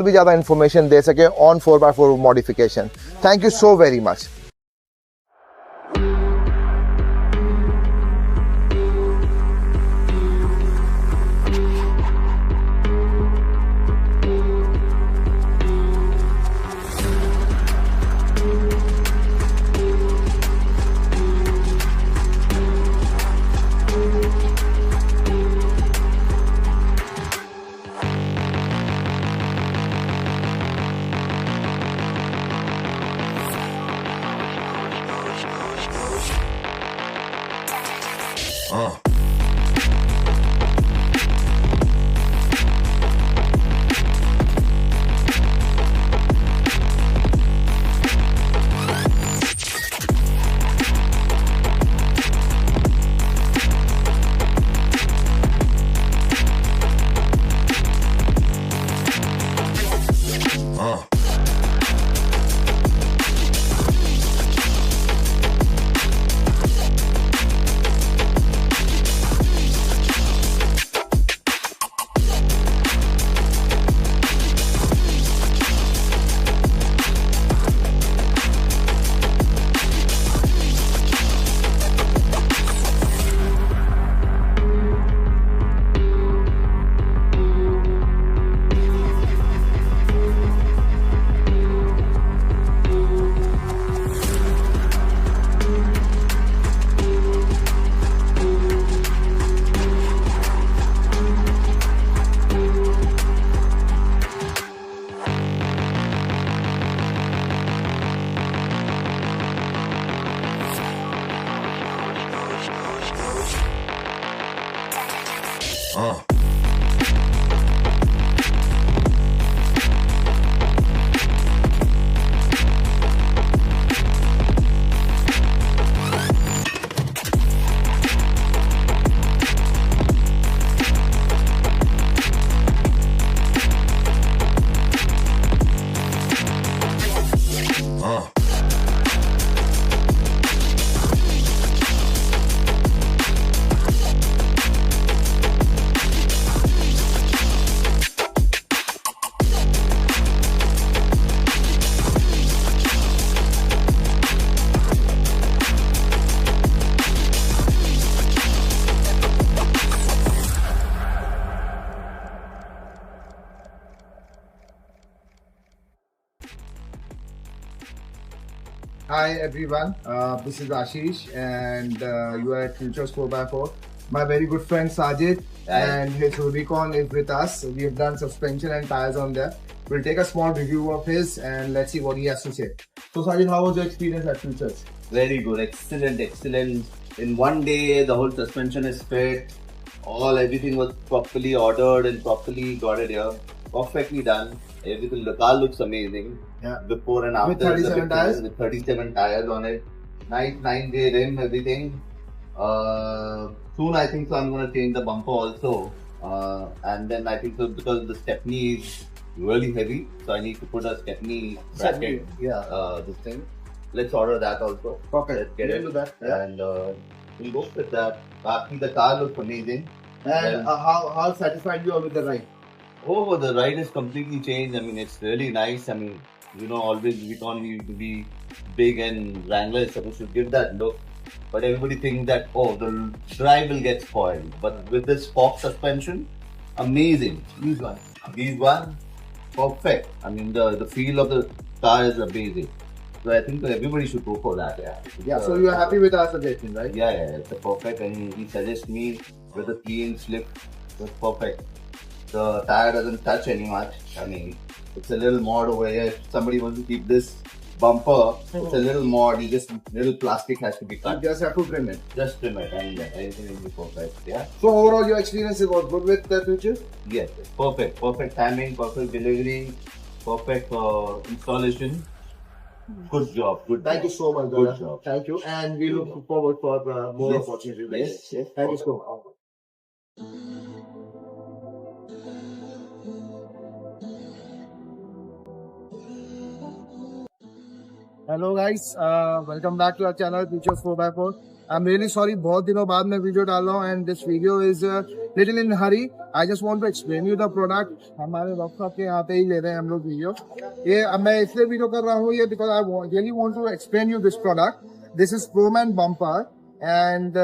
भी ज़्यादा इन्फॉर्मेशन दे सके on 4x4 modification. Thank you so very much. Hi everyone, this is Ashish and you are at Futurz 4x4. My very good friend Sajid and his Rubicon is with us. We have done suspension and tires on there. We'll take a small review of his and let's see what he has to say. So Sajid, how was your experience at Futurz? Very good, excellent. In one day, the whole suspension is fit. Everything was properly ordered and properly got it here. Perfectly done. Everything, the car looks amazing. Yeah. Before and after. With 37 tires? With 37 tires on it. Nice 9J rim, everything. Soon I think so I'm going to change the bumper also. And then I think so because the stepney is really heavy. So I need to put a stepney bracket. This thing. Let's order that also. Okay. Let's get it. Do that. Yeah. And we'll go with that. The car looks amazing. And how satisfied you are with the ride? Oh, the ride is completely changed. I mean, it's really nice. I mean, always Rubicon used to be big and Wrangler is supposed to give that look. But everybody thinks that, the drive will get spoiled. But with this fork suspension, amazing. These one, perfect. I mean, the feel of the car is amazing. So I think everybody should go for that. Yeah. So you are happy with our suggestion, right? Yeah. It's a perfect. And he suggests me with a clean slip. It's perfect. The tire doesn't touch any much. I mean, it's a little mod over here. If somebody wants to keep this bumper, it's a little mod. Little plastic has to be cut. You just have to trim it. Just trim it and everything will be perfect. Yeah. So overall, your experience was good with the Futurz? Yes. Perfect. Perfect timing, perfect delivery, perfect installation. Good job. Thank you so much, brother. Good job. Thank you. And we look forward for more opportunities. Yes. Thank you so much. Hello guys, welcome back to our channel Futurz4x4. I'm really sorry, बहुत दिनों बाद मैं video डाल रहा हूँ and this video is little in hurry. I just want to explain you the product. हमारे workshop के यहाँ पे ही ले रहे हैं हम लोग वीडियो. ये अब मैं इसलिए वीडियो कर रहा हूँ ये because I really want to explain you this product. This is Proman bumper and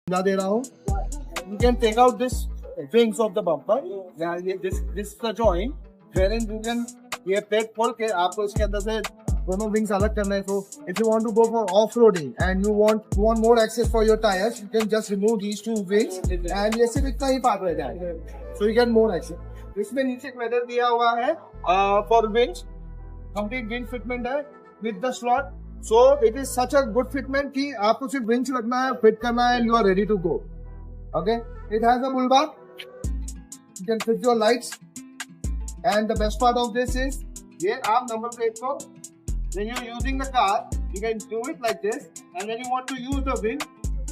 दे रहा हूँ. You can take out this wings of the bumper. This is the joint wherein you can ये plate खोल के आपको इसके अंदर से दोनों wings अलग करना है. So if you want to go for off-roading and you want more access for your tires, you can just remove these two wings and ये सिर्फ इतना ही पार्ट रह जाएगा. So you get more access. इसमें नीचे एक मेटल दिया हुआ है for wings. Complete wing fitment है with the slot. So it is such a good fitment कि आपको सिर्फ winch लगना है, fit करना है and you are ready to go. Okay. It has a bull bar. You can fit your lights. And the best part of this is ये आप number plate को when you are using the car, you can do it like this. And when you want to use the wing,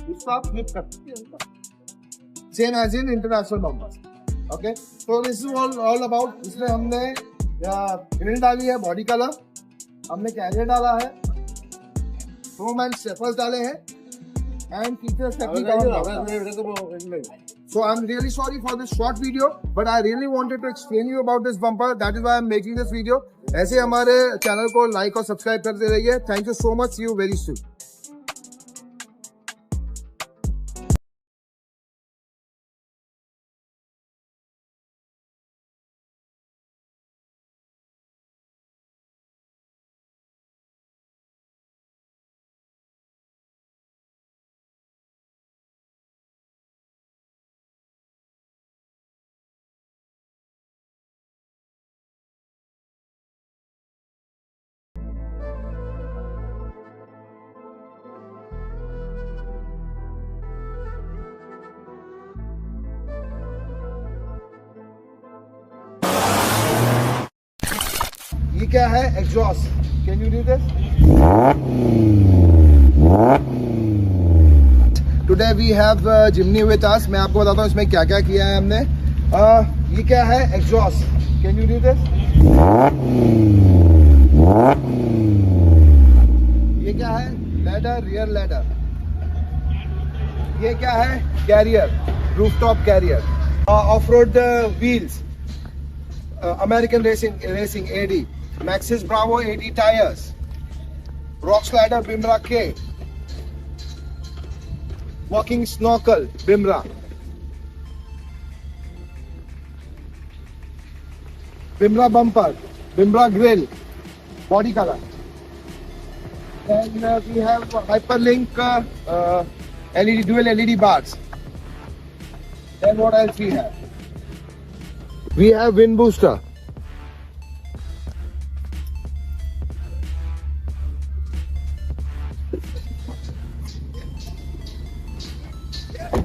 इसको आप flip करते हैं. Same as in international numbers. Okay. So this is all about. इसमें हमने grill डाली है, body color. हमने carrier डाला है. Proman steppers डाले हैं and features stepney down. So I'm really sorry for this short video, but I really wanted to explain you about this bumper. That is why I'm making this video. ऐसे हमारे channel को like और subscribe करते रहिए. Thank you so much. See you very soon. ये क्या है? Exhaust. Can you do this? Today we have Jimny with us. मैं आपको बताता हूँ इसमें क्या क्या किया है हमने. ये क्या है? Exhaust. Can you do this? ये क्या है? Ladder, rear ladder. ये क्या है? Carrier, rooftop carrier. Off road wheels, American racing AD, Maxis Bravo 80 tires. Rock slider Bimra K. Walking snorkel Bimra. Bimra bumper, Bimra grill, body color. And we have hyperlink LED, dual LED bars. Then what else we have? We have wind booster.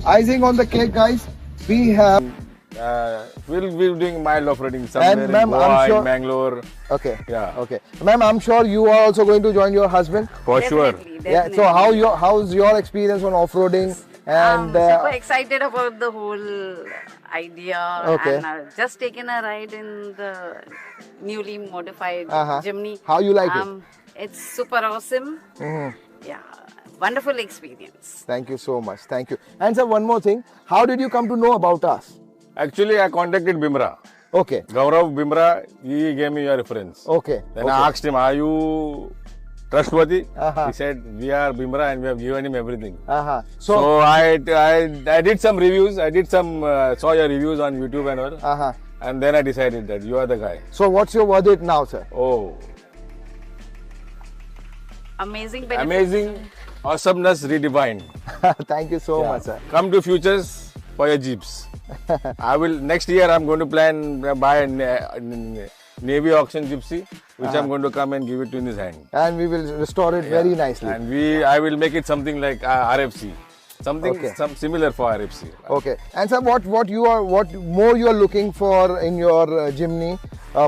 Icing on the cake, guys. We have. We'll be doing mild off-roading somewhere And in ma'am, Goa, I'm sure- in Bangalore. Okay. Yeah. Okay. Ma'am, I'm sure you are also going to join your husband. For sure. Definitely, Yeah. So how's your experience on off-roading? And super excited about the whole idea. Okay. And just taken a ride in the newly modified Uh-huh. Jimny. How you like it? It's super awesome. Yeah, wonderful experience. Thank you so much. Thank you. And sir, one more thing. How did you come to know about us? Actually, I contacted Bimra. Okay. Gaurav Bimra, he gave me your reference. Okay. Then okay. I asked him, are you trustworthy? Uh-huh. He said, we are Bimra and we have given him everything. Uh-huh. So I did some reviews. I did some, saw your reviews on YouTube and all. Uh-huh. And then I decided that you are the guy. So what's your verdict now, sir? Oh, Amazing benefits. amazing awesomeness redefined. Thank you so Yeah. much, sir. Come to Futurz for your Jeeps. I will next year. I'm going to plan buy a Navy auction Gypsy, which I'm going to come and give it to in his hand. And we will restore it very Yeah. nicely. And I will make it something like RFC, something Okay. similar for RFC. Okay. And sir, what more you are looking for in your Jimny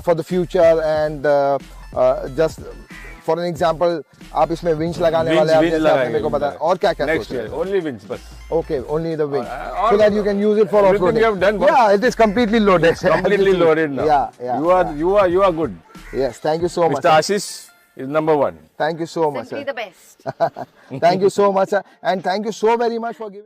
for the future, and just for an example, आप इसमें winch लगाने वाले आप जैसे आपने मेरे को बताया, और क्या क्या Next सोच रहे year हो? only winch, बस. Okay, only the winch, All- so that you can use it for everything off-roading. you have done, boss. Yeah, it is completely loaded. Completely loaded now. Yeah. You are good. Yes, thank you so much. Mr. Sir. Ashish is number one. Thank you so much, Simply sir. the best. Thank you so much, sir. And thank you so very much for giving.